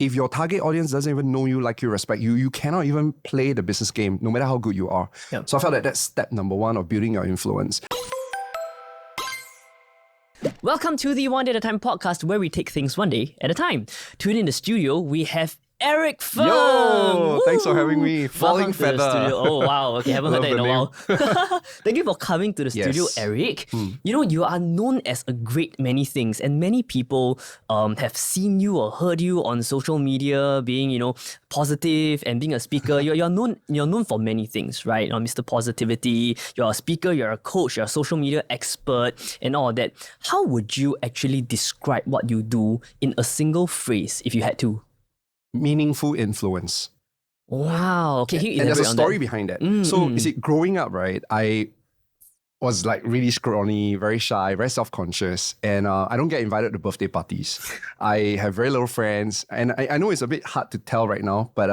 If your target audience doesn't even know you, like you, respect you, you cannot even play the business game, no matter how good you are. Yep. So I felt that that's step number one of building your influence. Welcome to the One Day at a Time podcast, where we take things one day at a time. Today in the studio, we have Feng. Yo, thanks for having me. Falling Welcome to feather. the studio. Oh wow, okay, haven't heard that in a while. Thank you for coming to the studio, Yes. Eric. You know, you are known as a great many things, and many people have seen you or heard you on social media being, positive and being a speaker. You're known for many things, right? Mr. Positivity, you're a speaker, you're a coach, you're a social media expert, and all that. How would you actually describe what you do in a single phrase if you had to? Meaningful influence. Wow. Okay, can you And there's a elaborate on story that? behind that. You see, growing up, right, I was like really scrawny, very shy, very self-conscious, and I don't get invited to birthday parties. I have very little friends, and I know it's a bit hard to tell right now, but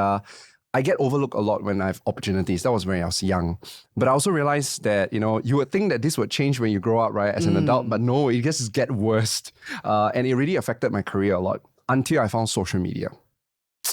I get overlooked a lot when I have opportunities. That was when I was young. But I also realized that, you would think that this would change when you grow up, right, as an adult, but no, it just gets worse. And it really affected my career a lot until I found social media.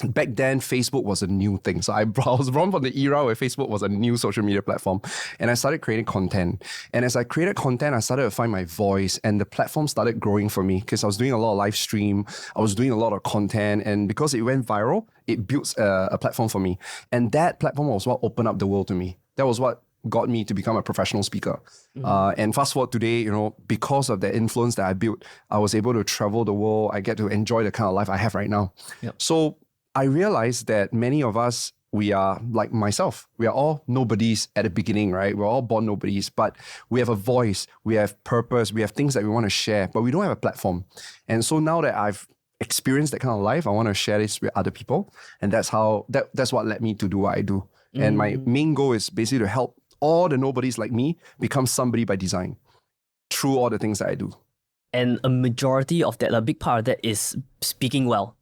Back then, Facebook was a new thing. So I was born from the era where Facebook was a new social media platform. And I started creating content. And as I created content, I started to find my voice. And the platform started growing for me because I was doing a lot of live stream. I was doing a lot of content. And because it went viral, it built a platform for me. And that platform was what opened up the world to me. That was what got me to become a professional speaker. And fast forward today, because of the influence that I built, I was able to travel the world. I get to enjoy the kind of life I have right now. Yep. So I realized that many of us, we are like myself. We are all nobodies at the beginning, right? We're all born nobodies, but we have a voice, we have purpose, we have things that we want to share, but we don't have a platform. And so now that I've experienced that kind of life, I want to share this with other people. And that's what led me to do what I do. And my main goal is basically to help all the nobodies like me become somebody by design through all the things that I do. And a majority of that, a big part of that is speaking well.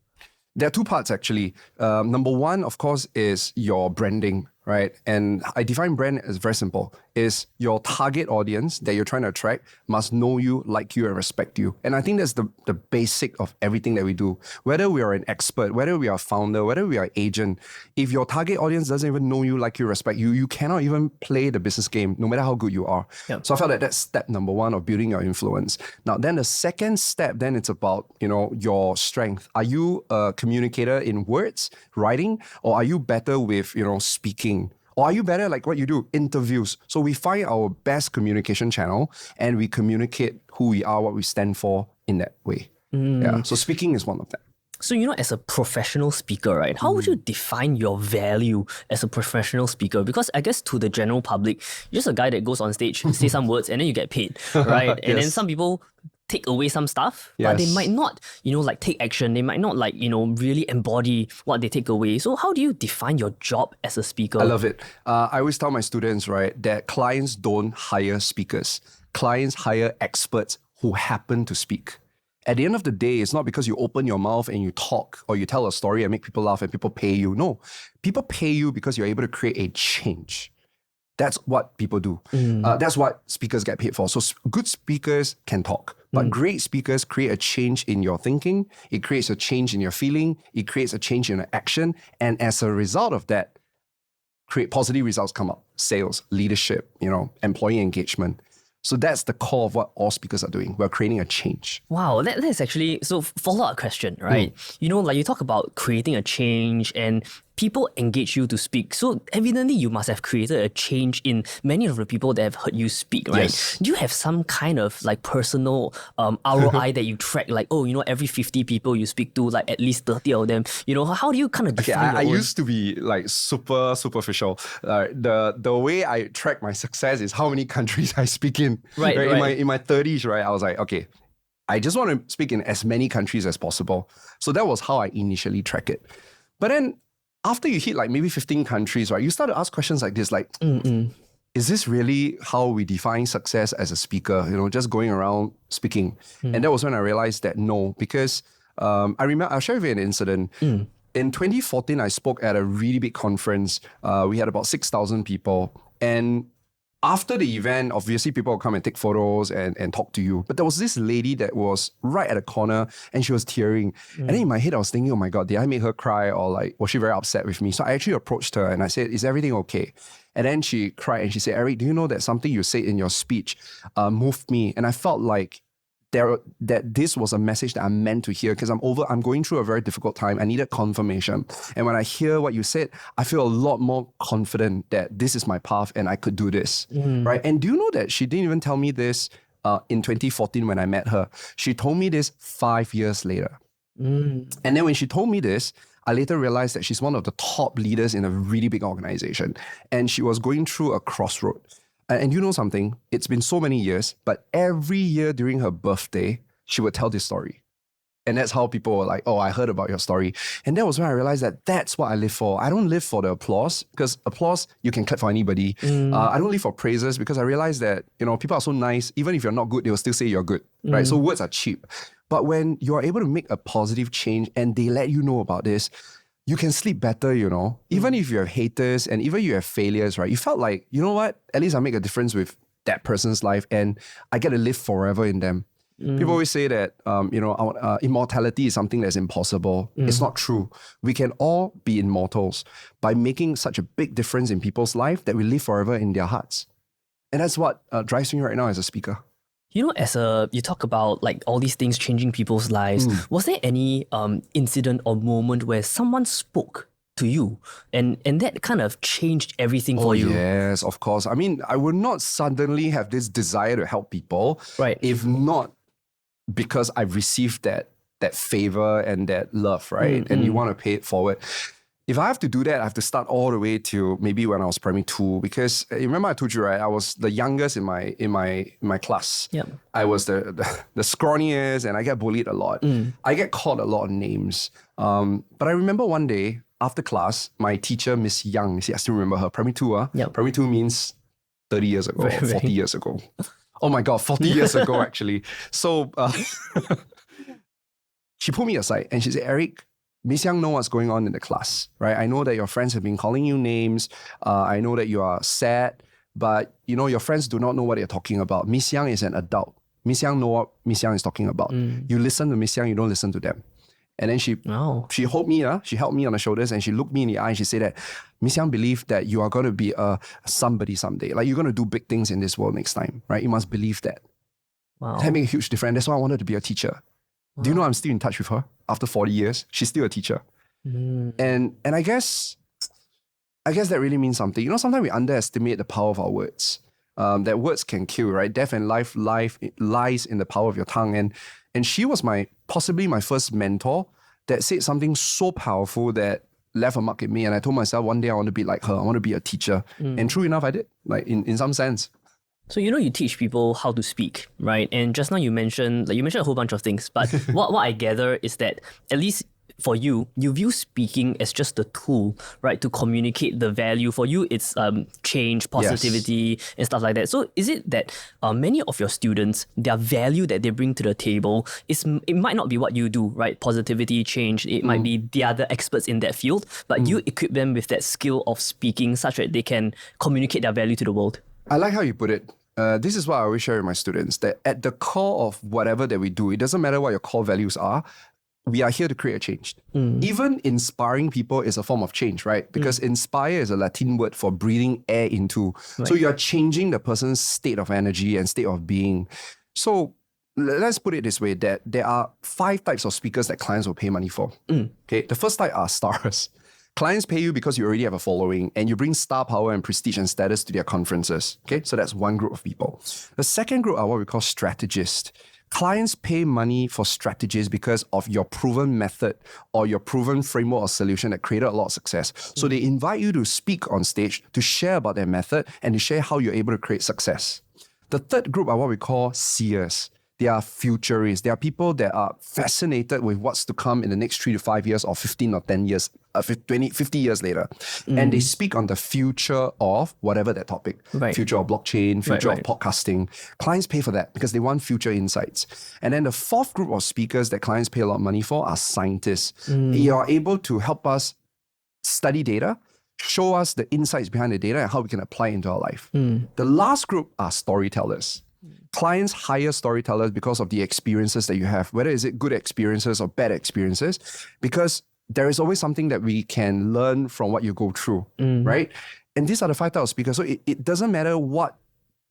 There are two parts actually. Number one, of course, is your branding, right? And I define brand as very simple. Is your target audience that you're trying to attract must know you, like you, and respect you. And I think that's the basic of everything that we do. Whether we are an expert, whether we are a founder, whether we are an agent, if your target audience doesn't even know you, like you, respect you, you cannot even play the business game, no matter how good you are. Yep. So I felt that that's step number one of building your influence. Now, then the second step, then it's about, your strength. Are you a communicator in words, writing, or are you better with, speaking? Or are you better like what you do, interviews? So we find our best communication channel and we communicate who we are, what we stand for in that way. Yeah. So speaking is one of them. So, as a professional speaker, right, how would you define your value as a professional speaker? Because I guess to the general public, you're just a guy that goes on stage, say some words, and then you get paid, right? And then some people take away some stuff, but they might not, take action. They might not really embody what they take away. So how do you define your job as a speaker? I love it. I always tell my students, right, that clients don't hire speakers. Clients hire experts who happen to speak. At the end of the day, it's not because you open your mouth and you talk or you tell a story and make people laugh and people pay you. No, people pay you because you're able to create a change. That's what people do. That's what speakers get paid for. So good speakers can talk, but great speakers create a change in your thinking. It creates a change in your feeling. It creates a change in your action. And as a result of that, create positive results come up. Sales, leadership, employee engagement. So that's the core of what all speakers are doing. We're creating a change. Wow, that's actually, so follow-up question, right? You talk about creating a change and people engage you to speak. So evidently you must have created a change in many of the people that have heard you speak, right? Yes. Do you have some kind of personal ROI that you track? Every 50 people you speak to, at least 30 of them, how do you kind of define I your own? used to be super superficial. The way I track my success is how many countries I speak in. Right. In my 30s, right? I was like, okay, I just want to speak in as many countries as possible. So that was how I initially track it. But then after you hit maybe 15 countries, right, you start to ask questions like this, is this really how we define success as a speaker? Just going around speaking. And that was when I realized that no, because I remember, I'll share with you an incident. In 2014, I spoke at a really big conference. We had about 6,000 people. And after the event, obviously people will come and take photos and talk to you. But there was this lady that was right at the corner and she was tearing. And then in my head, I was thinking, oh my God, did I make her cry, or like, was she very upset with me? So I actually approached her and I said, is everything okay? And then she cried and she said, Eric, do you know that something you said in your speech moved me? And I felt like that this was a message that I'm meant to hear, because I'm going through a very difficult time. I needed confirmation. And when I hear what you said, I feel a lot more confident that this is my path and I could do this. Right? And do you know that she didn't even tell me this in 2014 when I met her? She told me this 5 years later. And then when she told me this, I later realized that she's one of the top leaders in a really big organization. And she was going through a crossroad. And you know something? It's been so many years, but every year during her birthday, she would tell this story. And that's how people were like, oh, I heard about your story. And that was when I realized that that's what I live for. I don't live for the applause, because applause, you can clap for anybody. I don't live for praises, because I realized that, people are so nice. Even if you're not good, they will still say you're good, right? So words are cheap. But when you are able to make a positive change and they let you know about this, you can sleep better, Even if you have haters and even you have failures, right? You felt like, you know what? At least I make a difference with that person's life and I get to live forever in them. People always say that, immortality is something that's impossible. It's not true. We can all be immortals by making such a big difference in people's life that we live forever in their hearts. And that's what drives me right now as a speaker. You talk about like all these things changing people's lives. Was there any incident or moment where someone spoke to you and that kind of changed everything for you? Yes, of course. I mean, I would not suddenly have this desire to help people, right? If not because I've received that favor and that love, right? And you want to pay it forward. If I have to do that, I have to start all the way to maybe when I was primary 2, because remember I told you, right? I was the youngest in my class. Yep. I was the scrawniest, and I get bullied a lot. I get called a lot of names. But I remember one day after class, my teacher, Miss Young, see, I still remember her. Primary 2, Yep. Primary 2 means 30 years ago, 40 years ago. Oh my God, 40 years ago actually. So she pulled me aside and she said, Eric, Miss Young know what's going on in the class, right? I know that your friends have been calling you names. I know that you are sad, but your friends do not know what they're talking about. Miss Young is an adult. Miss Young know what Miss Young is talking about. You listen to Miss Young, you don't listen to them. And then she helped me on the shoulders and she looked me in the eye and she said that Miss Young believed that you are going to be a somebody someday. Like you're going to do big things in this world next time, right? You must believe that. Wow. That made a huge difference. That's why I wanted to be a teacher. Wow. Do you know I'm still in touch with her after 40 years? She's still a teacher. And I guess that really means something. Sometimes we underestimate the power of our words. That words can kill, right? Death and life lies in the power of your tongue. And she was possibly my first mentor that said something so powerful that left a mark in me. And I told myself one day I want to be like her. I want to be a teacher. And true enough, I did, like in some sense. So you teach people how to speak, right? And just now you mentioned a whole bunch of things, but what I gather is that at least for you view speaking as just a tool, right, to communicate the value. For you, it's change, positivity, and stuff like that. So is it that many of your students, their value that they bring to the table it might not be what you do, right? Positivity, change. It might be the other experts in that field, but you equip them with that skill of speaking such that they can communicate their value to the world. I like how you put it. This is what I always share with my students, that at the core of whatever that we do, it doesn't matter what your core values are, we are here to create a change. Even inspiring people is a form of change, right? Because inspire is a Latin word for breathing air into. Right. So you are changing the person's state of energy and state of being. So let's put it this way, that there are 5 types of speakers that clients will pay money for. Okay, the first type are stars. Clients pay you because you already have a following and you bring star power and prestige and status to their conferences. Okay, so that's one group of people. The second group are what we call strategists. Clients pay money for strategies because of your proven method or your proven framework or solution that created a lot of success. So they invite you to speak on stage, to share about their method and to share how you're able to create success. The third group are what we call seers. They are futurists. They are people that are fascinated with what's to come in the next 3 to 5 years or 15 or 10 years, 50 years later. And they speak on the future of whatever that topic. Right. Future of blockchain, future of podcasting. Clients pay for that because they want future insights. And then the fourth group of speakers that clients pay a lot of money for are scientists. You are able to help us study data, show us the insights behind the data and how we can apply it into our life. The last group are storytellers. Clients hire storytellers because of the experiences that you have, whether is it good experiences or bad experiences, because there is always something that we can learn from what you go through, right? And these are the 5 types of speakers. So it doesn't matter what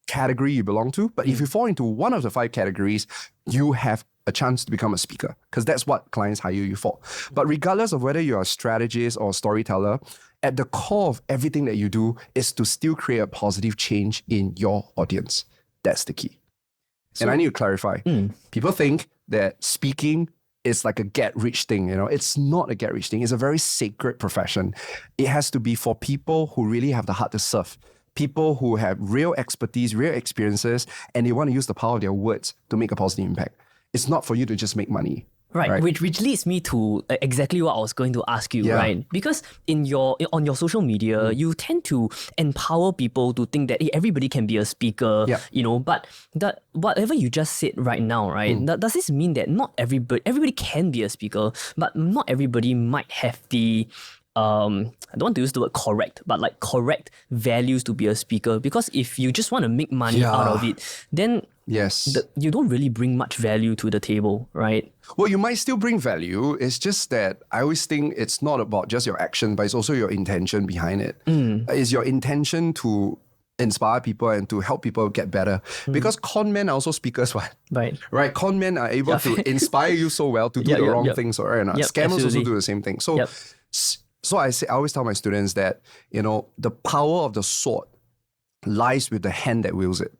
category you belong to, but if you fall into one of the 5 categories, you have a chance to become a speaker, because that's what clients hire you for. But regardless of whether you're a strategist or a storyteller, at the core of everything that you do is to still create a positive change in your audience. That's the key. And I need to clarify. People think that speaking is like a get-rich thing, It's not a get-rich thing. It's a very sacred profession. It has to be for people who really have the heart to serve, people who have real expertise, real experiences, and they want to use the power of their words to make a positive impact. It's not for you to just make money. Right. Which leads me to exactly what I was going to ask you, right? Because on your social media, you tend to empower people to think that everybody can be a speaker, but whatever you just said right now, right? Does this mean that not everybody can be a speaker, but not everybody might have the I don't want to use the word correct, but like correct values to be a speaker? Because if you just want to make money out of it, then you don't really bring much value to the table, right? Well, you might still bring value. It's just that I always think it's not about just your action, but it's also your intention behind it. It's your intention to inspire people and to help people get better. Because con men are also speakers, right? Con men are able to inspire you so well to do the wrong things, or scammers also do the same thing. So I always tell my students that, the power of the sword lies with the hand that wields it.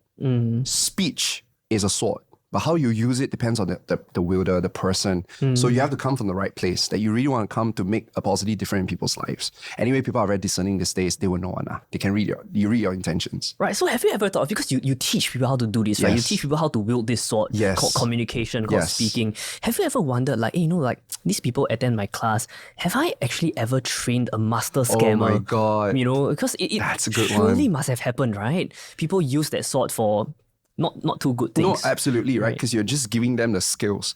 Speech is a sword, but how you use it depends on the wielder, the person. So you have to come from the right place, that you really want to come to make a positive difference in people's lives. Anyway, people are very discerning these days. They will know. They can read your intentions. Right. So have you ever thought, because you teach people how to do this, right? You teach people how to wield this sword called communication, called speaking. Have you ever wondered, like these people attend my class, have I actually ever trained a master scammer? Oh my God. Because it That's a good surely must have happened, right? People use that sword for not too good things. No, absolutely, right? Because you're just giving them the skills.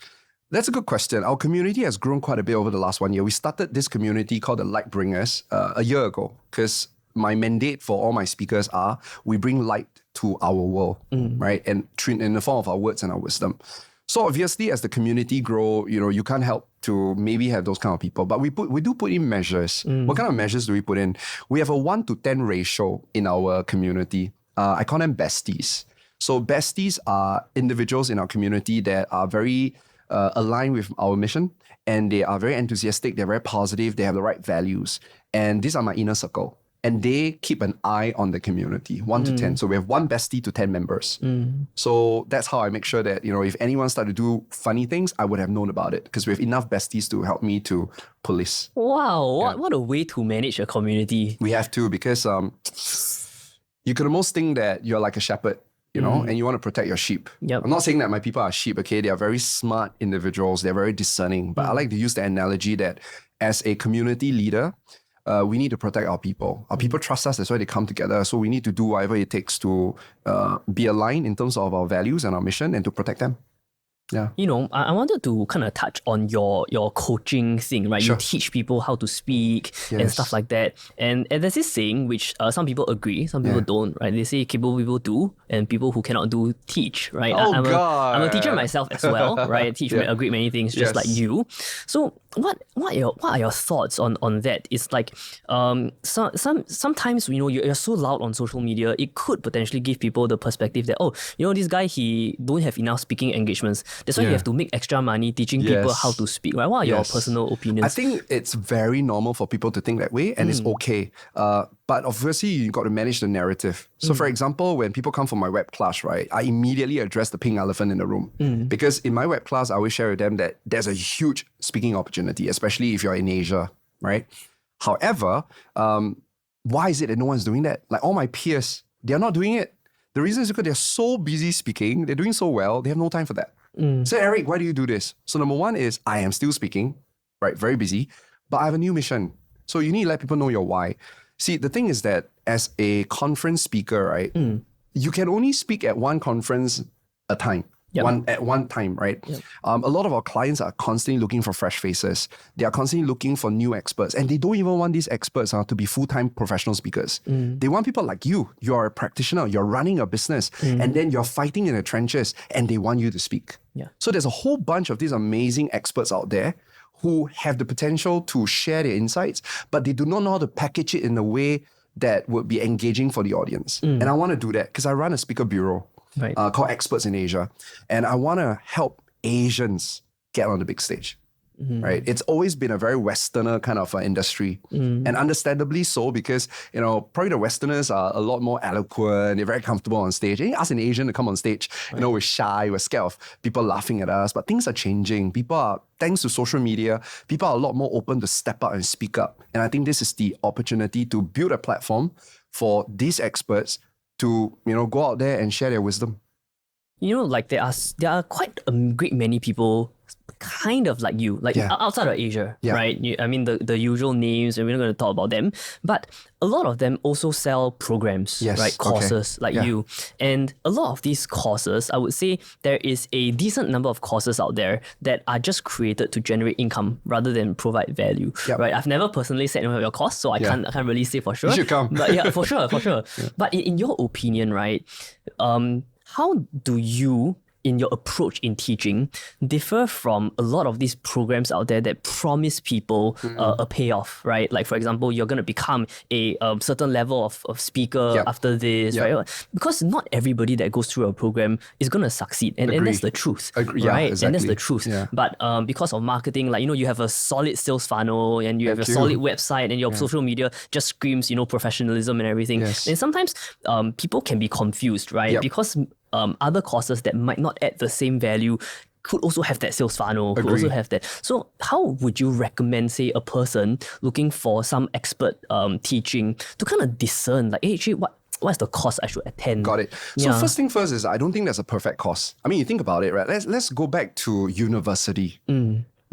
That's a good question. Our community has grown quite a bit over the last 1 year. We started this community called the Light Bringers a year ago, because my mandate for all my speakers we bring light to our world, right? And in the form of our words and our wisdom. So obviously, as the community grow, you can't help to maybe have those kind of people. But we do put in measures. What kind of measures do we put in? We have a 1-to-10 ratio in our community. I call them besties. So besties are individuals in our community that are very aligned with our mission, and they are very enthusiastic, they're very positive, they have the right values. And these are my inner circle. And they keep an eye on the community, 1 to 10. So we have 1 bestie to 10 members. So that's how I make sure that, if anyone started to do funny things, I would have known about it, because we have enough besties to help me to police. Wow, what a way to manage a community. We have to, because you could almost think that you're like a shepherd, and you want to protect your sheep. I'm not saying that my people are sheep, okay? They are very smart individuals. They're very discerning. But I like to use the analogy that as a community leader, we need to protect our people. Our people trust us. That's why they come together. So we need to do whatever it takes to be aligned in terms of our values and our mission, and to protect them. Yeah. I wanted to kind of touch on your coaching thing, right? Sure. You teach people how to speak and stuff like that. And there's this saying which some people agree, some people don't, right? They say capable people do, and people who cannot do teach, right? Oh, God. I'm a teacher myself as well, right? I teach a great many things just like you. So what are your thoughts on that? It's like sometimes you're so loud on social media, it could potentially give people the perspective that this guy, he don't have enough speaking engagements. That's why you have to make extra money teaching people how to speak, right? What are your personal opinions? I think it's very normal for people to think that way, and it's okay. But obviously, you got to manage the narrative. So for example, when people come for my web class, right, I immediately address the pink elephant in the room. Because in my web class, I always share with them that there's a huge speaking opportunity, especially if you're in Asia, right? However, why is it that no one's doing that? Like all my peers, they're not doing it. The reason is because they're so busy speaking, they're doing so well, they have no time for that. So Eric, why do you do this? So number one is I am still speaking, right? Very busy, but I have a new mission. So you need to let people know your why. See, the thing is that as a conference speaker, right, you can only speak at one conference a time. at one time, right? A lot of our clients are constantly looking for fresh faces. They are constantly looking for new experts, and they don't even want these experts to be full-time professional speakers. They want people like you. You're a practitioner. You're running a business, and then you're fighting in the trenches, and they want you to speak. So there's a whole bunch of these amazing experts out there who have the potential to share their insights, but they do not know how to package it in a way that would be engaging for the audience. And I want to do that because I run a speaker bureau called Experts in Asia. And I want to help Asians get on the big stage. Right? It's always been a very Westerner kind of industry. And understandably so, because, probably the Westerners are a lot more eloquent, they're very comfortable on stage. And you ask an Asian to come on stage, we're shy, we're scared of people laughing at us, but things are changing. Thanks to social media, people are a lot more open to step up and speak up. And I think this is the opportunity to build a platform for these experts to, go out there and share their wisdom. Like there are quite a great many people kind of like you, outside of Asia, right? I mean, the usual names, and we're not going to talk about them, but a lot of them also sell programs, right? Courses you. And a lot of these courses, I would say there is a decent number of courses out there that are just created to generate income rather than provide value, right? I've never personally sat in your course, so I can't really say for sure. You should come. But yeah, for sure. But in your opinion, right, how do you, in your approach in teaching, differ from a lot of these programs out there that promise people a payoff, right? Like, for example, you're going to become a certain level of speaker after this, right? Because not everybody that goes through a program is going to succeed. And that's the truth, right? Exactly. And that's the truth. But because of marketing, you have a solid sales funnel and you have a solid website and your social media just screams, professionalism and everything. And sometimes people can be confused, right? Because other courses that might not add the same value could also have that sales funnel, could also have that. So how would you recommend, say, a person looking for some expert teaching to kind of discern, like, hey, actually, what's the course I should attend? Got it. So first thing first is I don't think there's a perfect course. I mean, you think about it, right? Let's go back to university.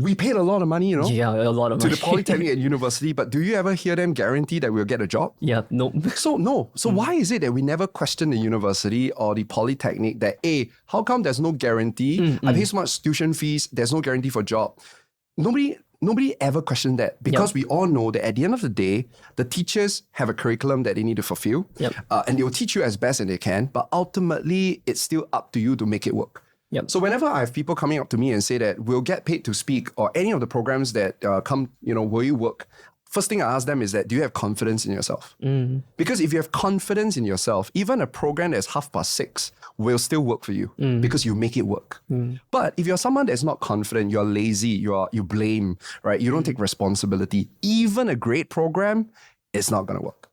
We paid a lot of money, Yeah, a lot of money. to the polytechnic and university, but do you ever hear them guarantee that we'll get a job? Yeah, nope. So why is it that we never question the university or the polytechnic that, how come there's no guarantee? I pay so much tuition fees, there's no guarantee for job. Nobody ever questioned that because we all know that at the end of the day, the teachers have a curriculum that they need to fulfill and they will teach you as best as they can, but ultimately it's still up to you to make it work. So whenever I have people coming up to me and say that we'll get paid to speak or any of the programs that come, will you work? First thing I ask them is that, do you have confidence in yourself? Because if you have confidence in yourself, even a program that's 6:30 will still work for you because you make it work. But if you're someone that's not confident, you're lazy, you blame, right? You don't take responsibility. Even a great program, it's not going to work.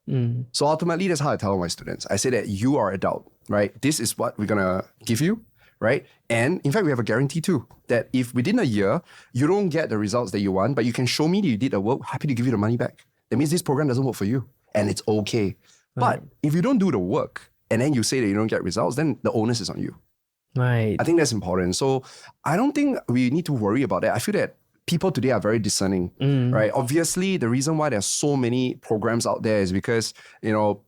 So ultimately, that's how I tell my students. I say that you are adult, right? This is what we're going to give you. Right? And in fact, we have a guarantee too, that if within a year, you don't get the results that you want, but you can show me that you did the work, happy to give you the money back. That means this program doesn't work for you and it's okay. But if you don't do the work and then you say that you don't get results, then the onus is on you. Right. I think that's important. So I don't think we need to worry about that. I feel that people today are very discerning, right? Obviously, the reason why there's so many programs out there is because,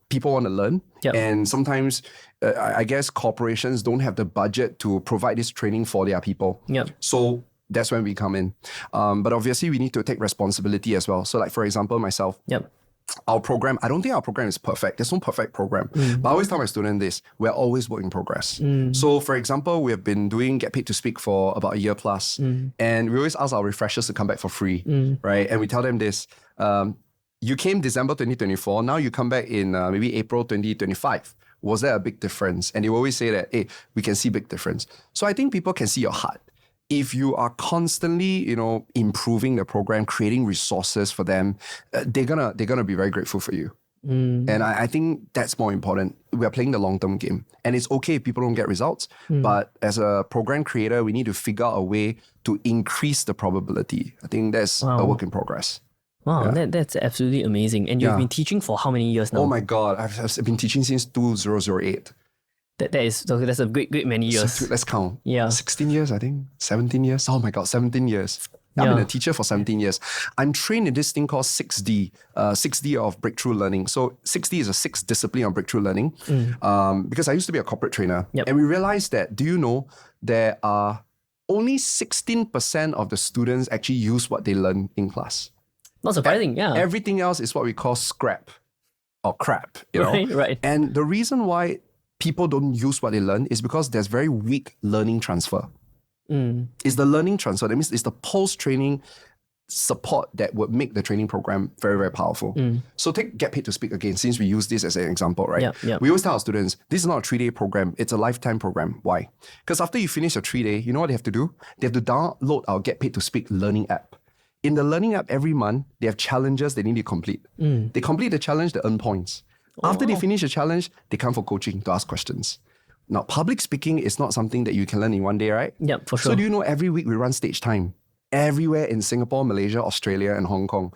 people want to learn. And sometimes, I guess corporations don't have the budget to provide this training for their people. So that's when we come in. But obviously, we need to take responsibility as well. So like, for example, myself, our program, I don't think our program is perfect. There's no perfect program. But I always tell my students this, we're always work in progress. So for example, we have been doing Get Paid to Speak for about a year plus. And we always ask our refreshers to come back for free, right? And we tell them this, you came December 2024, now you come back in maybe April 2025. Was there a big difference? And they always say that, hey, we can see big difference. So I think people can see your heart. If you are constantly, improving the program, creating resources for them, they're gonna be very grateful for you. And I think that's more important. We are playing the long-term game. And it's okay if people don't get results. But as a program creator, we need to figure out a way to increase the probability. I think that's a work in progress. Wow, that's absolutely amazing. And you've been teaching for how many years now? Oh my God, I've been teaching since 2008. That's a great many years. So let's count. 16 years, I think. 17 years. Oh my God, 17 years. I've been Yeah. a teacher for 17 years. I'm trained in this thing called 6D, 6D of breakthrough learning. So 6D is a 6th discipline of breakthrough learning. Because I used to be a corporate trainer. Yep. And we realized that, do you know, there are only 16% of the students actually use what they learn in class. Not surprising, yeah. Everything else is what we call scrap or crap, you know. Right. And the reason why people don't use what they learn is because there's very weak learning transfer. It's the learning transfer. That means it's the post-training support that would make the training program very, very powerful. So take Get Paid to Speak again, since we use this as an example, right? Yeah. We always tell our students, this is not a 3-day program, it's a lifetime program. Why? Because after you finish a 3-day, you know what they have to do? They have to download our Get Paid to Speak learning app. In the learning app, every month, they have challenges they need to complete. They complete the challenge, they earn points. After they finish the challenge, they come for coaching to ask questions. Now, public speaking is not something that you can learn in one day, right? Yeah, for sure. So do you know every week we run stage time? Everywhere in Singapore, Malaysia, Australia, and Hong Kong,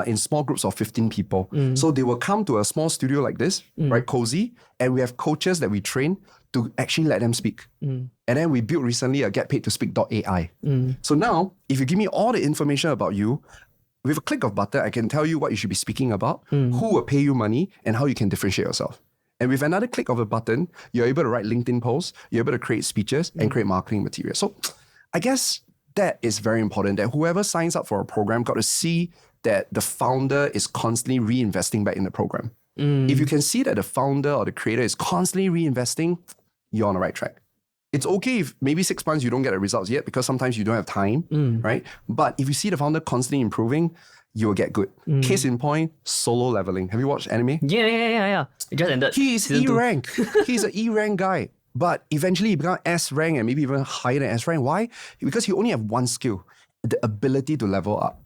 in small groups of 15 people. So they will come to a small studio like this, right, cozy, and we have coaches that we train to actually let them speak. And then we built recently a getpaidtospeak.ai. So now, if you give me all the information about you, with a click of button, I can tell you what you should be speaking about, who will pay you money, and how you can differentiate yourself. And with another click of a button, you're able to write LinkedIn posts, you're able to create speeches and create marketing material. So I guess that is very important, that whoever signs up for a program got to see that the founder is constantly reinvesting back in the program. If you can see that the founder or the creator is constantly reinvesting, you're on the right track. It's okay if maybe 6 months you don't get the results yet because sometimes you don't have time, right? But if you see the founder constantly improving, you'll get good. Case in point, Solo Leveling. Have you watched anime? Yeah. It just ended. He is season 2. E-rank. He's an E-rank guy. But eventually he became S rank and maybe even higher than S rank. Why? Because he only have one skill, the ability to level up.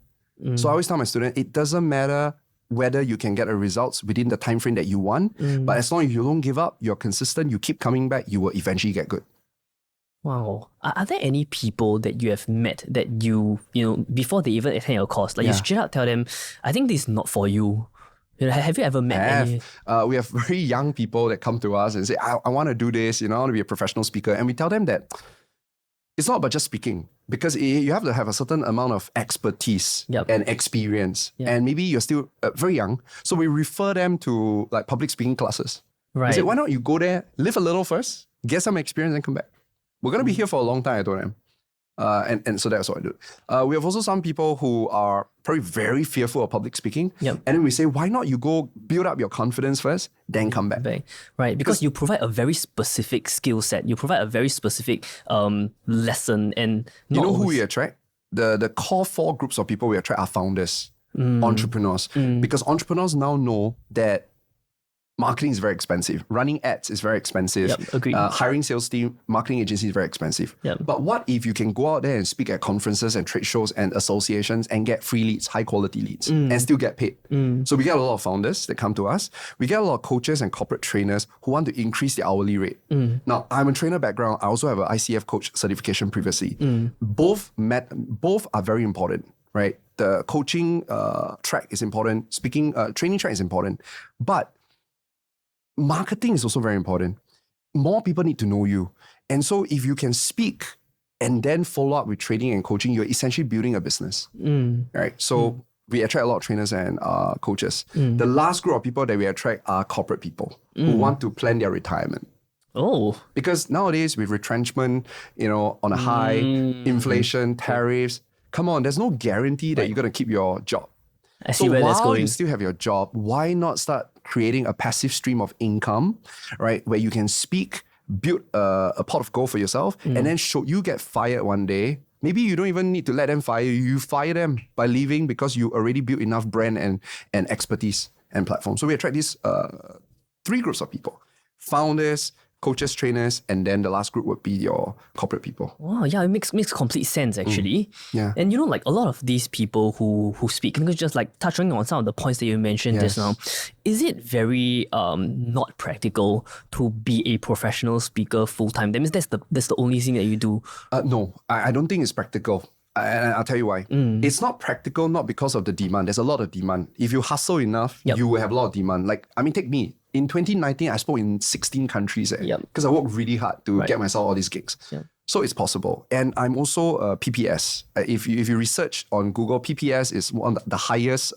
So I always tell my students, it doesn't matter whether you can get the results within the time frame that you want, but as long as you don't give up, you're consistent, you keep coming back, you will eventually get good. Wow. Are there any people that you have met that you know, before they even attend your course, like you straight out tell them, I think this is not for you? You know, have you ever met any? We have very young people that come to us and say, I want to do this, I want to be a professional speaker. And we tell them that it's not about just speaking, because you have to have a certain amount of expertise and experience. And maybe you're still very young. So we refer them to like public speaking classes. Right. We say, why not you go there, live a little first, get some experience and come back. We're going to be here for a long time, I told them. And so that's what I do. We have also some people who are probably very fearful of public speaking. And then we say, why not you go build up your confidence first, then come back. Right, because you provide a very specific skill set. You provide a very specific lesson. And you know who we attract? The core 4 groups of people we attract are founders, entrepreneurs. Because entrepreneurs now know that marketing is very expensive. Running ads is very expensive. Agreed. Hiring sales team, marketing agency is very expensive. But what if you can go out there and speak at conferences and trade shows and associations and get free leads, high quality leads, and still get paid? So we get a lot of founders that come to us. We get a lot of coaches and corporate trainers who want to increase the hourly rate. Now, I'm a trainer background. I also have an ICF coach certification previously. Both are very important, right? The coaching track is important. Training track is important. But marketing is also very important. More people need to know you. And so if you can speak and then follow up with training and coaching, you're essentially building a business. Right? So we attract a lot of trainers and coaches. The last group of people that we attract are corporate people who want to plan their retirement. Because nowadays with retrenchment, on a high, inflation, tariffs, come on, there's no guarantee that you're going to keep your job. So while you still have your job, why not start creating a passive stream of income, right? Where you can speak, build a pot of gold for yourself, and then should you get fired one day, maybe you don't even need to let them fire you. You fire them by leaving because you already built enough brand and expertise and platform. So we attract these 3 groups of people: founders, coaches, trainers, and then the last group would be your corporate people. Wow, yeah, it makes complete sense actually. And like a lot of these people who speak, and just like touching on some of the points that you mentioned just now, is it very not practical to be a professional speaker full time? That means that's the only thing that you do. No, I don't think it's practical. And I'll tell you why. It's not practical, not because of the demand. There's a lot of demand. If you hustle enough, you will have a lot of demand. Like, take me. In 2019, I spoke in 16 countries because I worked really hard to get myself all these gigs. So it's possible. And I'm also a PPS. If you research on Google, PPS is one of the highest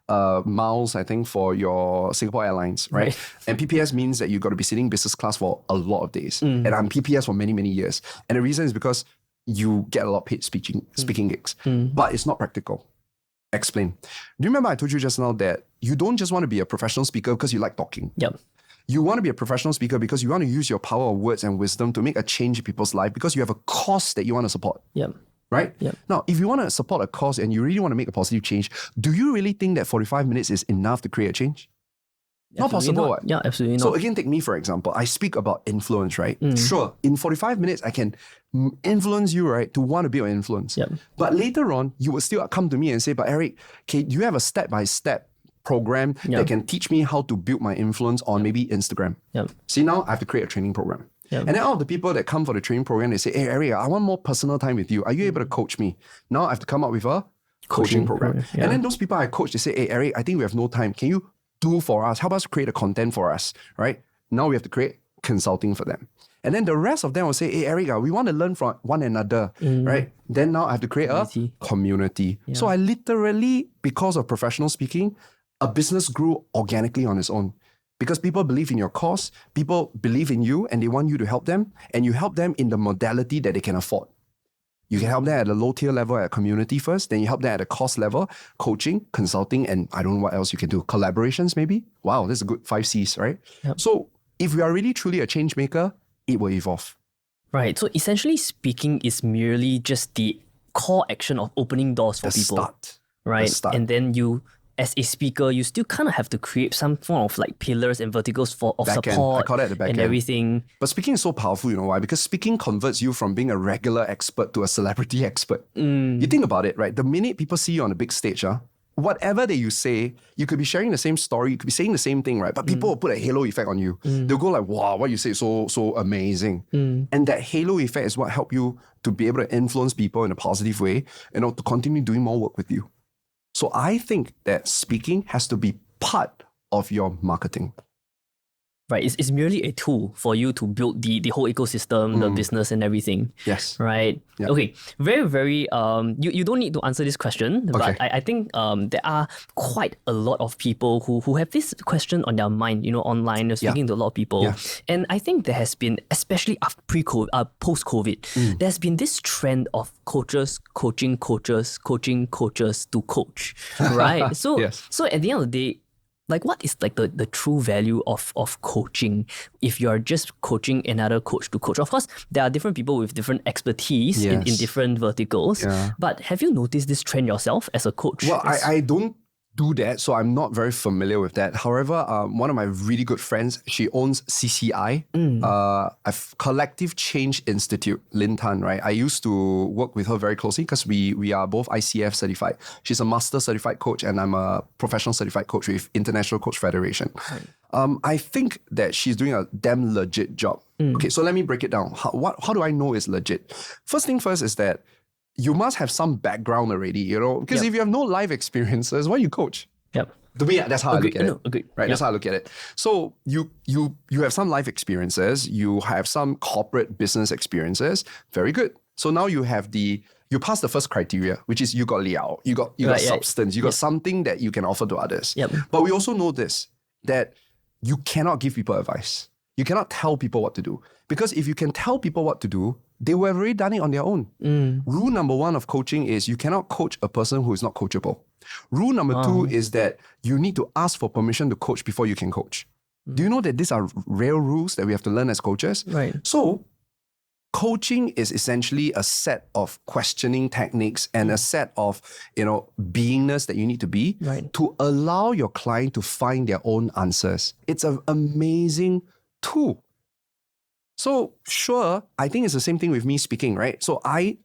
miles, I think, for your Singapore Airlines, right? And PPS means that you've got to be sitting business class for a lot of days. And I'm PPS for many, many years. And the reason is because you get a lot of paid speaking gigs, but it's not practical. Explain. Do you remember I told you just now that you don't just want to be a professional speaker because you like talking? Yep. You want to be a professional speaker because you want to use your power of words and wisdom to make a change in people's life because you have a cause that you want to support. Yep. Right? Yep. Now, if you want to support a cause and you really want to make a positive change, do you really think that 45 minutes is enough to create a change? Not possible. Not. Yeah, absolutely not. So again, take me for example. I speak about influence, right? Sure, in 45 minutes, I can influence you, right, to want to be an influence. Yep. But later on, you will still come to me and say, but Eric, okay, do you have a step-by-step program that can teach me how to build my influence on maybe Instagram? Yep. See, now I have to create a training program. Yep. And then out of the people that come for the training program, they say, hey, Eric, I want more personal time with you. Are you able to coach me? Now I have to come up with a coaching program. Yeah. And then those people I coach, they say, hey, Eric, I think we have no time. Can you do for us? Help us create a content for us, right? Now we have to create consulting for them. And then the rest of them will say, hey, Eric, we want to learn from one another, right? Then now I have to create a community. Yeah. So I literally, because of professional speaking, a business grew organically on its own. Because people believe in your cause, people believe in you and they want you to help them, and you help them in the modality that they can afford. You can help them at a low tier level at community first, then you help them at a cost level, coaching, consulting, and I don't know what else you can do. Collaborations maybe? Wow, that's a good 5 C's, right? Yep. So if we are really truly a change maker, it will evolve. Right. So essentially speaking is merely just the core action of opening doors for people. Start. Right. The start. And then you, as a speaker, you still kind of have to create some form of like pillars and verticals of support I call that the back and end. everything. But speaking is so powerful, you know why? Because speaking converts you from being a regular expert to a celebrity expert. You think about it, right? The minute people see you on the big stage, whatever that you say, you could be sharing the same story, you could be saying the same thing, right? But people will put a halo effect on you. They'll go like, wow, what you say is so amazing. And that halo effect is what helps you to be able to influence people in a positive way, to continue doing more work with you. So I think that speaking has to be part of your marketing. Right. It's merely a tool for you to build the whole ecosystem, the business and everything. Yes. Right. Yep. Okay. Very, very, you don't need to answer this question, but I think there are quite a lot of people who have this question on their mind, online, speaking to a lot of people. Yeah. And I think there has been, especially after post-COVID, there's been this trend of coaches coaching coaches to coach, right? So, so at the end of the day, like what is like the true value of coaching if you're just coaching another coach to coach? Of course, there are different people with different expertise in different verticals. Yeah. But have you noticed this trend yourself as a coach? Well, I don't do that, so I'm not very familiar with that. However, one of my really good friends, she owns CCI, a Collective Change Institute, Lin Tan, right? I used to work with her very closely because we are both ICF certified. She's a master certified coach and I'm a professional certified coach with International Coach Federation. Right. I think that she's doing a damn legit job. Okay, so let me break it down. How do I know it's legit? First thing first is that you must have some background already, because if you have no life experiences, why you coach? Yep. To me, that's how I look at it. Agreed. Right, that's how I look at it. So you have some life experiences, you have some corporate business experiences. Very good. So now you pass the first criteria, which is you got liao, you got substance, you got something that you can offer to others. Yep. But we also know this, that you cannot give people advice. You cannot tell people what to do. Because if you can tell people what to do, they will have already done it on their own. Rule number 1 of coaching is you cannot coach a person who is not coachable. Rule number 2 is that you need to ask for permission to coach before you can coach. Do you know that these are real rules that we have to learn as coaches? Right. So coaching is essentially a set of questioning techniques and a set of, beingness that you need to be to allow your client to find their own answers. It's an amazing tool. So sure, I think it's the same thing with me speaking, right? So I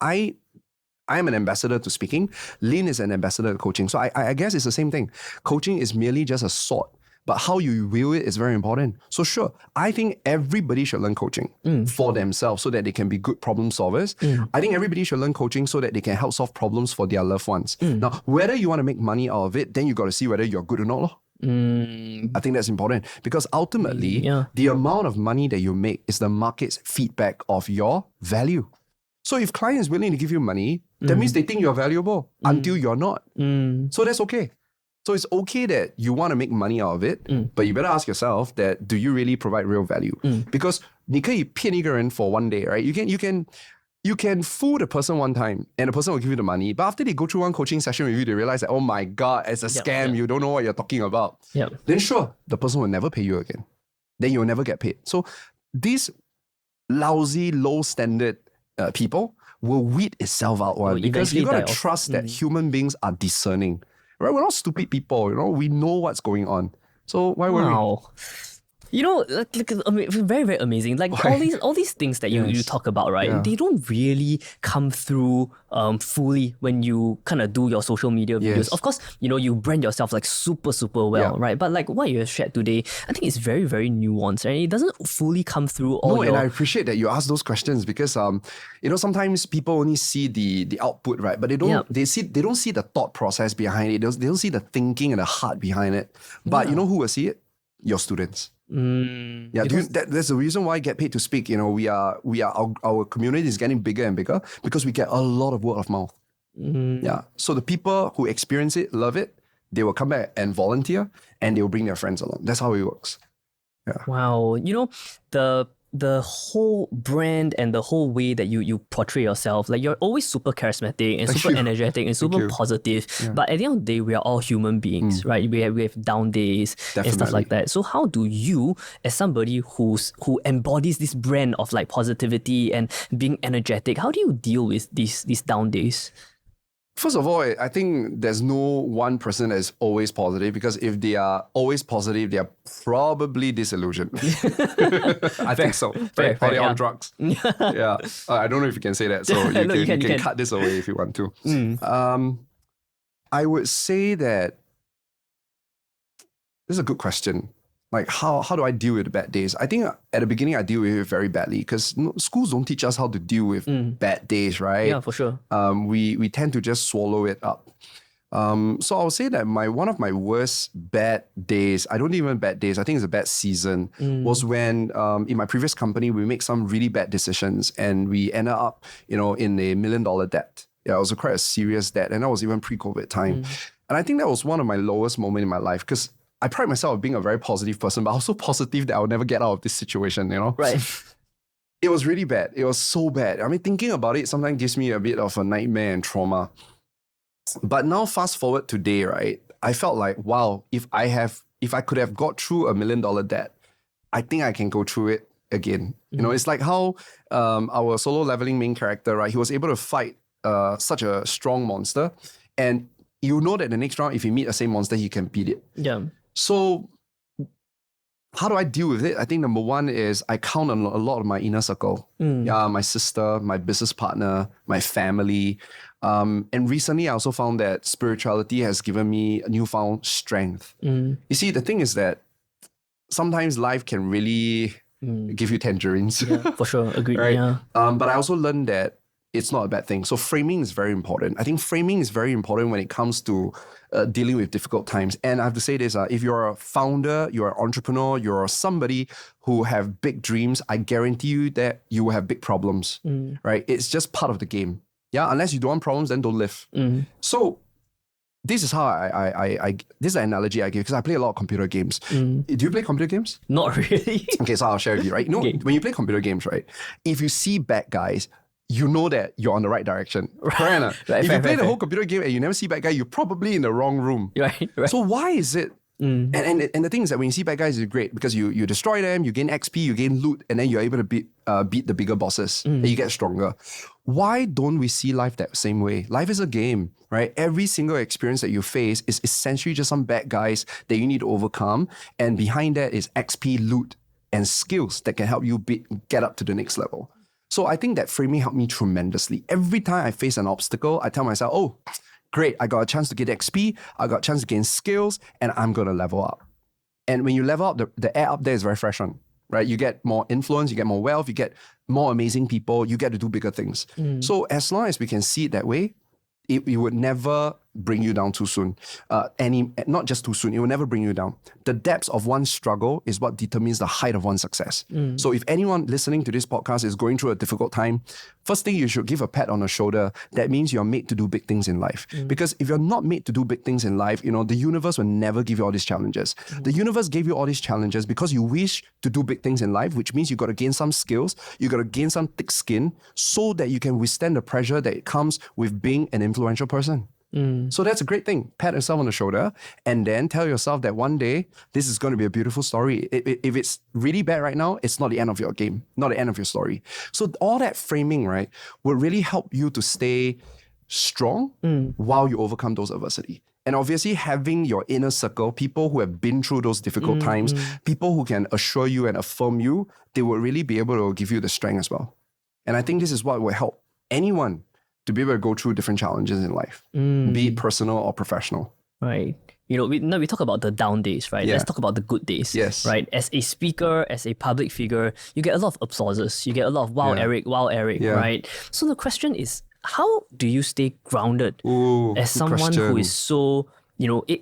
am an ambassador to speaking. Lin is an ambassador to coaching. So I guess it's the same thing. Coaching is merely just a sword, but how you wield it is very important. So sure, I think everybody should learn coaching for themselves so that they can be good problem solvers. I think everybody should learn coaching so that they can help solve problems for their loved ones. Now, whether you want to make money out of it, then you got to see whether you're good or not. I think that's important because ultimately, the amount of money that you make is the market's feedback of your value. So if client is willing to give you money, that means they think you're valuable until you're not. So that's okay. So it's okay that you want to make money out of it, but you better ask yourself that do you really provide real value? Because 你可以骗一个人 for one day, right? You can fool the person one time and the person will give you the money. But after they go through one coaching session with you, they realize that, oh my God, it's a scam. You don't know what you're talking about. Then sure, the person will never pay you again. Then you'll never get paid. So these lousy, low standard people will weed itself out one because you got to trust that human beings are discerning. Right? We're not stupid people, we know what's going on. So why worry? You know, very, very amazing. Like all these things that you talk about, right? They don't really come through fully when you kind of do your social media videos. Of course, you brand yourself like super, super well, right? But like what you have shared today, I think it's very, very nuanced, right? It doesn't fully come through all and I appreciate that you ask those questions because sometimes people only see the output, right? But they don't they don't see the thought process behind it. They don't see the thinking and the heart behind it. But you know who will see it? Your students. That's the reason why I get paid to speak. Our community is getting bigger and bigger because we get a lot of word of mouth. So the people who experience it, love it, they will come back and volunteer and they will bring their friends along. That's how it works. Wow. The whole brand and the whole way that you portray yourself, like you're always super charismatic and super energetic and super positive. But at the end of the day, we are all human beings, right? We have down days and stuff like that. So how do you, as somebody who embodies this brand of like positivity and being energetic, how do you deal with these down days? First of all, I think there's no one person that is always positive because if they are always positive, they are probably disillusioned. I think so. Fair, or they're on drugs. I don't know if you can say that. So you can cut this away if you want to. I would say that this is a good question. Like how do I deal with the bad days? I think at the beginning I deal with it very badly because schools don't teach us how to deal with bad days, right? Yeah, for sure. We tend to just swallow it up. So I would say that one of my worst bad days, I don't even bad days, I think it's a bad season, was when in my previous company we make some really bad decisions and we ended up, in a $1 million debt. Yeah, it was quite a serious debt, and that was even pre-COVID time. And I think that was one of my lowest moments in my life because I pride myself on being a very positive person, but also positive that I'll never get out of this situation, Right. It was really bad. It was so bad. I mean, thinking about it sometimes gives me a bit of a nightmare and trauma. But now fast forward today, right? I felt like, wow, if I could have got through $1 million debt, I think I can go through it again. It's like how our solo leveling main character, right? He was able to fight such a strong monster. And you know that the next round, if he meet the same monster, he can beat it. Yeah. So how do I deal with it? I think number one is I count on a lot of my inner circle. My sister, my business partner, my family. And recently I also found that spirituality has given me a newfound strength. You see, the thing is that sometimes life can really give you tangerines. Yeah, for sure. Agreed. Right? Yeah. But I also learned that it's not a bad thing. So framing is very important. I think framing is very important when it comes to dealing with difficult times. And I have to say this, if you're a founder, you're an entrepreneur, you're somebody who have big dreams, I guarantee you that you will have big problems, right? It's just part of the game. Yeah, unless you don't want problems, then don't live. So this is how this is an analogy I give because I play a lot of computer games. Do you play computer games? Not really. Okay, so I'll share with you, right? When you play computer games, right? If you see bad guys, you know that you're on the right direction. Right? If you play the whole computer game and you never see bad guy, you're probably in the wrong room. Right. So why is it? And the thing is that when you see bad guys, it's great because you destroy them, you gain XP, you gain loot, and then you're able to beat the bigger bosses. And you get stronger. Why don't we see life that same way? Life is a game, right? Every single experience that you face is essentially just some bad guys that you need to overcome. And behind that is XP, loot, and skills that can help you get up to the next level. So I think that framing helped me tremendously. Every time I face an obstacle, I tell myself, oh, great, I got a chance to get XP, I got a chance to gain skills, and I'm going to level up. And when you level up, the air up there is very fresh on, right? You get more influence, you get more wealth, you get more amazing people, you get to do bigger things. So as long as we can see it that way, we would never bring you down too soon. Not just too soon, it will never bring you down. The depths of one's struggle is what determines the height of one's success. So if anyone listening to this podcast is going through a difficult time, first thing you should give a pat on the shoulder. That means you're made to do big things in life. Because if you're not made to do big things in life, the universe will never give you all these challenges. The universe gave you all these challenges because you wish to do big things in life, which means you got to gain some skills, you got to gain some thick skin so that you can withstand the pressure that comes with being an influential person. So that's a great thing. Pat yourself on the shoulder and then tell yourself that one day this is going to be a beautiful story. If it's really bad right now, it's not the end of your game, not the end of your story. So all that framing, right, will really help you to stay strong while you overcome those adversity. And obviously having your inner circle, people who have been through those difficult times, people who can assure you and affirm you, they will really be able to give you the strength as well. And I think this is what will help anyone to be able to go through different challenges in life, be it personal or professional. Right. We talk about the down days, right? Yeah. Let's talk about the good days. Yes. Right. As a speaker, as a public figure, you get a lot of applauses. You get a lot of wow, Eric, right? So the question is, how do you stay grounded as someone who is so,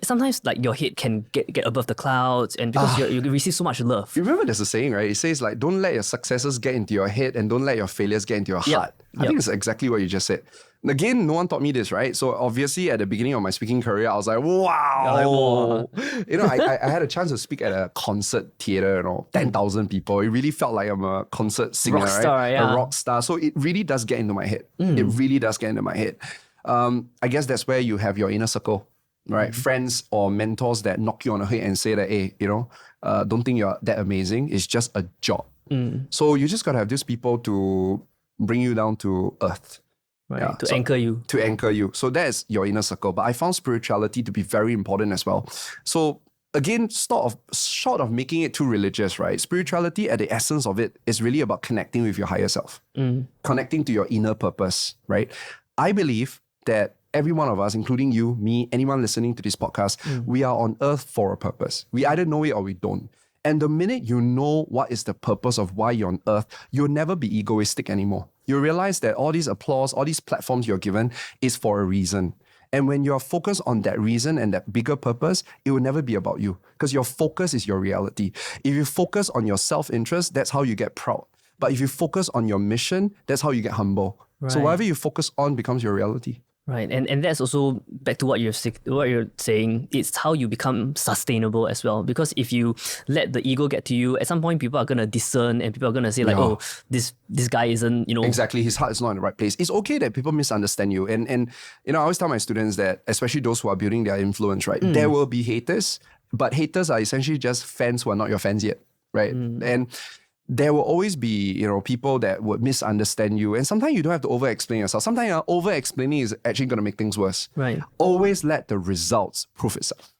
sometimes like your head can get above the clouds and because you receive so much love. You remember there's a saying, right? It says like, don't let your successes get into your head and don't let your failures get into your heart. I think it's exactly what you just said. And again, no one taught me this, right? So obviously at the beginning of my speaking career, I was like, wow. I had a chance to speak at a concert theater, 10,000 people. It really felt like I'm a concert singer, rock star, right? A rock star. So it really does get into my head. It really does get into my head. I guess that's where you have your inner circle, right? Friends or mentors that knock you on the head and say that, hey, don't think you're that amazing. It's just a job. So you just got to have these people to bring you down to earth. Right, anchor you. To anchor you. So that's your inner circle. But I found spirituality to be very important as well. So again, short of making it too religious, right? Spirituality at the essence of it is really about connecting with your higher self. Connecting to your inner purpose, right? I believe that every one of us, including you, me, anyone listening to this podcast, we are on earth for a purpose. We either know it or we don't. And the minute you know what is the purpose of why you're on earth, you'll never be egoistic anymore. You realize that all these applause, all these platforms you're given is for a reason. And when you're focused on that reason and that bigger purpose, it will never be about you because your focus is your reality. If you focus on your self-interest, that's how you get proud. But if you focus on your mission, that's how you get humble. Right. So whatever you focus on becomes your reality. Right, and that's also back to what you're saying. It's how you become sustainable as well. Because if you let the ego get to you, at some point people are gonna discern and people are gonna say like, oh, this guy isn't, Exactly, his heart is not in the right place. It's okay that people misunderstand you, and I always tell my students that, especially those who are building their influence, right? There will be haters, but haters are essentially just fans who are not your fans yet, right? And there will always be, people that would misunderstand you. And sometimes you don't have to over-explain yourself. Sometimes over-explaining is actually going to make things worse. Right. Always let the results prove itself.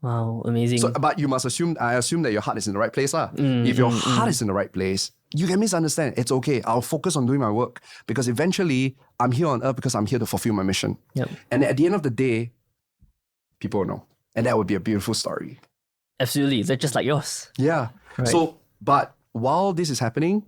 Wow, amazing. So, but you must assume that your heart is in the right place. If your heart is in the right place, you can misunderstand. It's okay. I'll focus on doing my work because eventually I'm here on earth because I'm here to fulfill my mission. And at the end of the day, people will know. And that would be a beautiful story. Absolutely. They're just like yours. Yeah. Right. So, but while this is happening,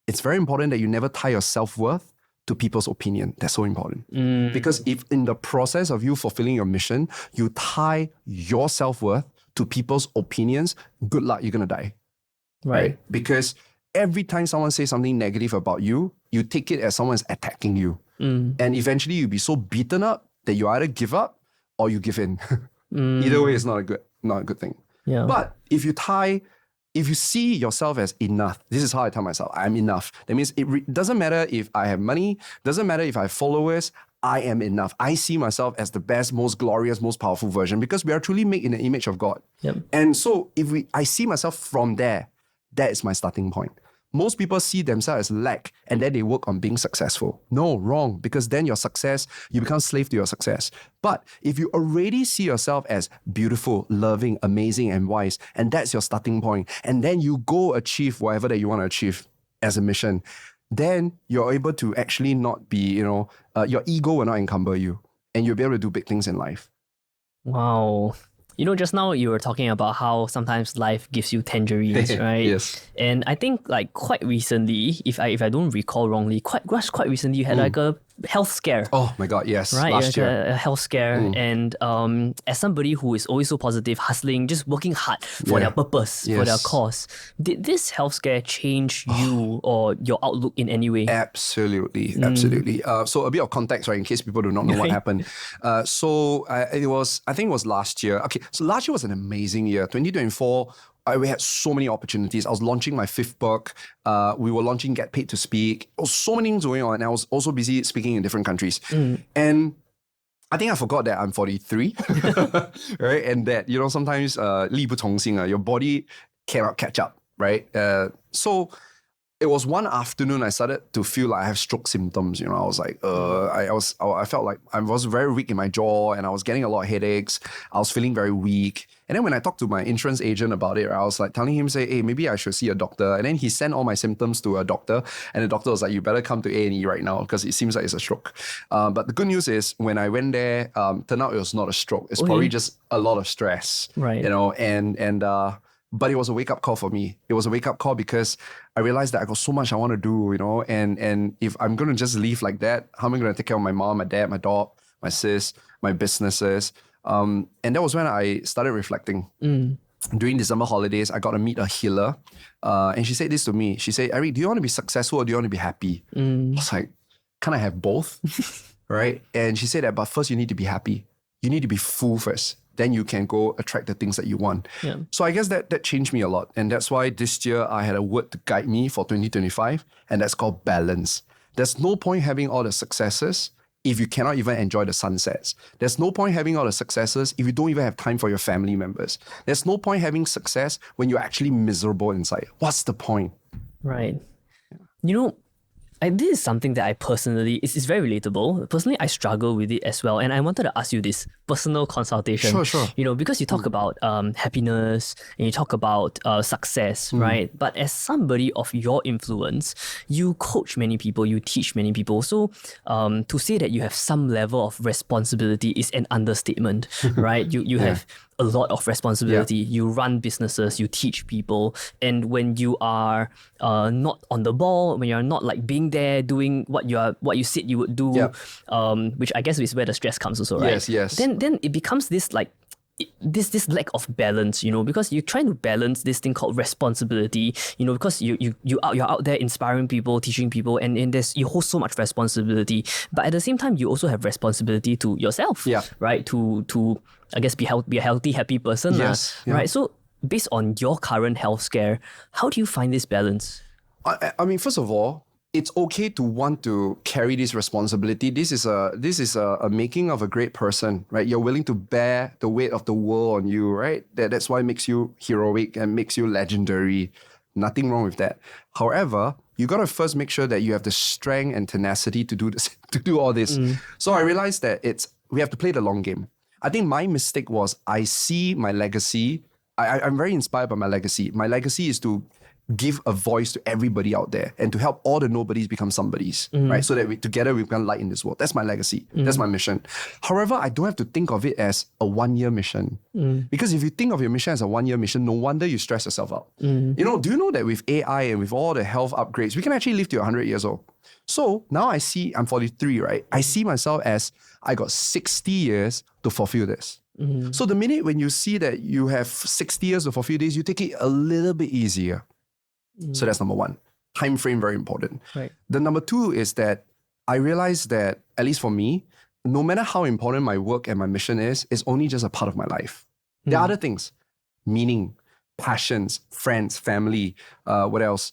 it's very important that you never tie your self-worth to people's opinion. That's so important. Because if in the process of you fulfilling your mission, you tie your self-worth to people's opinions, good luck, you're going to die. Right? Because every time someone says something negative about you, you take it as someone's attacking you. And eventually you'll be so beaten up that you either give up or you give in. Either way, it's not a good thing. Yeah. But if you see yourself as enough, this is how I tell myself, I'm enough. That means it doesn't matter if I have money, doesn't matter if I have followers, I am enough. I see myself as the best, most glorious, most powerful version because we are truly made in the image of God. And so I see myself from there, that is my starting point. Most people see themselves as lack and then they work on being successful. No, wrong, because then your success, you become slave to your success. But if you already see yourself as beautiful, loving, amazing, and wise, and that's your starting point, and then you go achieve whatever that you want to achieve as a mission, then you're able to actually not be, your ego will not encumber you, and you'll be able to do big things in life. Wow. Just now you were talking about how sometimes life gives you tangerines, right? Yes. And I think like quite recently, if I don't recall wrongly, quite recently you had like a health scare. Oh my God, yes. Right, Last year. a health scare, and as somebody who is always so positive, hustling, just working hard for Yeah. their purpose, for their Yes. cause, did this health scare change you or your outlook in any way? Absolutely, absolutely. So a bit of context, right, in case people do not know what happened. I think it was last year. Okay, so last year was an amazing year. 2024, we had so many opportunities. I was launching my 5th book. We were launching Get Paid to Speak. There was so many things going on, and I was also busy speaking in different countries. And I think I forgot that I'm 43, right? And that, sometimes 力不从心, your body cannot catch up, right? So it was one afternoon I started to feel like I have stroke symptoms. I was like, I felt like I was very weak in my jaw, and I was getting a lot of headaches. I was feeling very weak. And then when I talked to my insurance agent about it, I was like telling him, hey, maybe I should see a doctor. And then he sent all my symptoms to a doctor, and the doctor was like, you better come to A&E right now because it seems like it's a stroke. But the good news is when I went there, turned out it was not a stroke. It's probably just a lot of stress, Right. But it was a wake-up call for me. It was a wake-up call because I realized that I got so much I want to do, and if I'm going to just leave like that, how am I going to take care of my mom, my dad, my dog, my sis, my businesses? And that was when I started reflecting. During December holidays, I got to meet a healer, and she said this to me. She said, Eric, do you want to be successful or do you want to be happy? I was like, can I have both? Right? And she said that, but first you need to be happy. You need to be full first. Then you can go attract the things that you want. Yeah. So I guess that changed me a lot. And that's why this year I had a word to guide me for 2025, and that's called balance. There's no point having all the successes if you cannot even enjoy the sunsets. There's no point having all the successes if you don't even have time for your family members. There's no point having success when you're actually miserable inside. What's the point? Right. This is something that I personally, it's very relatable. Personally, I struggle with it as well. And I wanted to ask you this personal consultation. Sure. Because you talk about happiness and you talk about success, right? But as somebody of your influence, you coach many people, you teach many people. So to say that you have some level of responsibility is an understatement, right? You have a lot of responsibility. You run businesses, you teach people, and when you are not on the ball, when you're not like being there doing what you said you would do, which I guess is where the stress comes also, right? Yes. Then it becomes this like this lack of balance, because you're trying to balance this thing called responsibility, because you're out there inspiring people, teaching people, and you hold so much responsibility, but at the same time you also have responsibility to yourself, right? To I guess be a healthy, happy person, right? So based on your current health scare, how do you find this balance? I mean, first of all, it's okay to want to carry this responsibility. This is a making of a great person, right? You're willing to bear the weight of the world on you, right? That's why it makes you heroic and makes you legendary. Nothing wrong with that. However, you got to first make sure that you have the strength and tenacity to do this, to do all this. So I realized that we have to play the long game. I think my mistake was I see my legacy. I'm very inspired by my legacy. My legacy is to give a voice to everybody out there and to help all the nobodies become somebodies, right? So that together we can light in this world. That's my legacy. That's my mission. However, I don't have to think of it as a 1-year mission. Because if you think of your mission as a 1-year mission, no wonder you stress yourself out. Do you know that with AI and with all the health upgrades, we can actually live to 100 years old? So now I'm 43, right? I see myself as I got 60 years to fulfill this. So the minute when you see that you have 60 years to fulfill this, you take it a little bit easier. So that's number one. Time frame, very important. Right. The number two is that I realized that, at least for me, no matter how important my work and my mission is, it's only just a part of my life. There are other things, meaning, passions, friends, family, what else?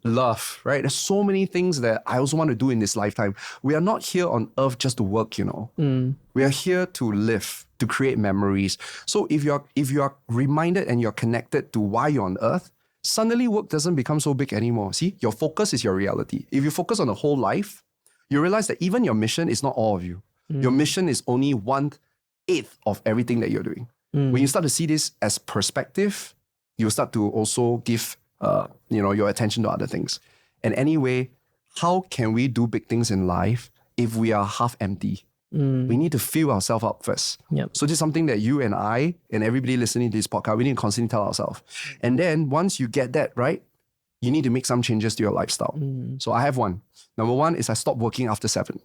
Love, right? There's so many things that I also want to do in this lifetime. We are not here on earth just to work, We are here to live, to create memories. So if you are reminded and you're connected to why you're on earth, suddenly work doesn't become so big anymore. See, your focus is your reality. If you focus on the whole life, you realize that even your mission is not all of you. Your mission is only 1/8 of everything that you're doing. When you start to see this as perspective, you start to also give your attention to other things. And anyway, how can we do big things in life if we are half empty? We need to fill ourselves up first. So this is something that you and I and everybody listening to this podcast, we need to constantly tell ourselves. And then once you get that right, you need to make some changes to your lifestyle. So I have one. Number one is I stop working after 7.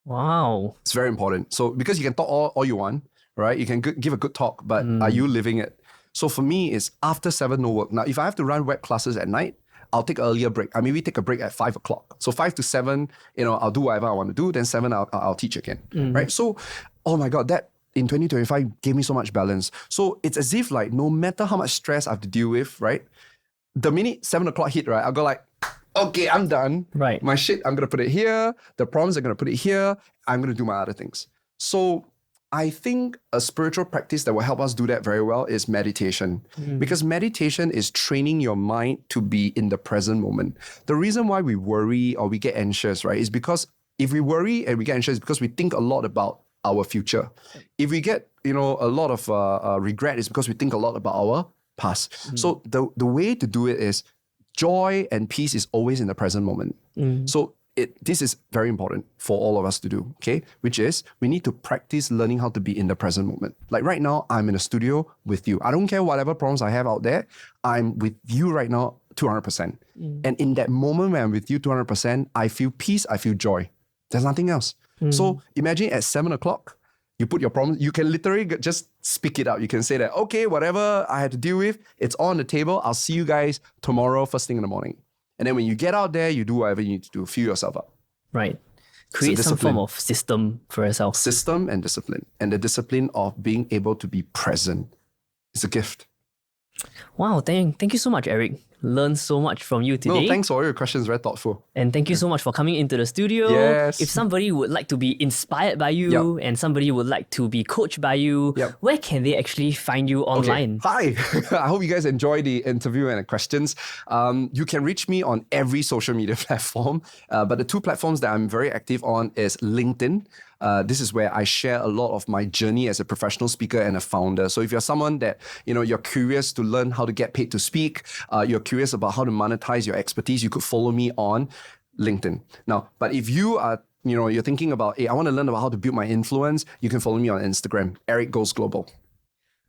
Wow. It's very important. So because you can talk all you want, right? You can give a good talk, but are you living it? So for me, it's after 7, no work. Now, if I have to run web classes at night, I'll take an earlier break. I maybe take a break at 5 o'clock. So 5 to 7, I'll do whatever I want to do. Then 7, I'll teach again, right? So, oh my God, that in 2025 gave me so much balance. So it's as if like, no matter how much stress I have to deal with, right? The minute 7 o'clock hit, right? I'll go like, okay, I'm done. Right. My shit, I'm going to put it here. The problems, I'm going to put it here. I'm going to do my other things. So I think a spiritual practice that will help us do that very well is meditation. Because meditation is training your mind to be in the present moment. The reason why we worry or we get anxious, right, is because if we worry and we get anxious, it's because we think a lot about our future. If we get, a lot of regret, it's because we think a lot about our past. So the way to do it is joy and peace is always in the present moment. So this is very important for all of us to do, okay? Which is we need to practice learning how to be in the present moment. Like right now, I'm in a studio with you. I don't care whatever problems I have out there. I'm with you right now 200%. And in that moment when I'm with you 200%, I feel peace, I feel joy. There's nothing else. So imagine at 7 o'clock, you put your problems, you can literally just speak it out. You can say that, okay, whatever I had to deal with, it's on the table. I'll see you guys tomorrow, first thing in the morning. And then when you get out there, you do whatever you need to do, fill yourself up. Right. Create some form of system for yourself. System and discipline. And the discipline of being able to be present is a gift. Wow, thank you so much, Eric. Learned so much from you today. No, thanks for all your questions. Very thoughtful. And thank you so much for coming into the studio. Yes. If somebody would like to be inspired by you and somebody would like to be coached by you, where can they actually find you online? Okay. Hi. I hope you guys enjoy the interview and the questions. You can reach me on every social media platform. But the 2 platforms that I'm very active on is LinkedIn. This is where I share a lot of my journey as a professional speaker and a founder. So if you're someone that, you're curious to learn how to get paid to speak, you're curious about how to monetize your expertise, you could follow me on LinkedIn. Now, but if you are, you're thinking about, hey, I want to learn about how to build my influence, you can follow me on Instagram, Eric Goes Global.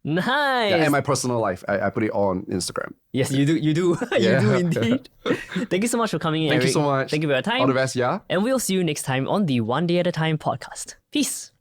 Nice. Yeah, and my personal life, I put it on Instagram. Yes, you do. You do indeed. Thank you so much for coming in, Thank Eric. you so much. Thank you for your time. All the best, yeah? And we'll see you next time on the One Day at a Time podcast. Peace.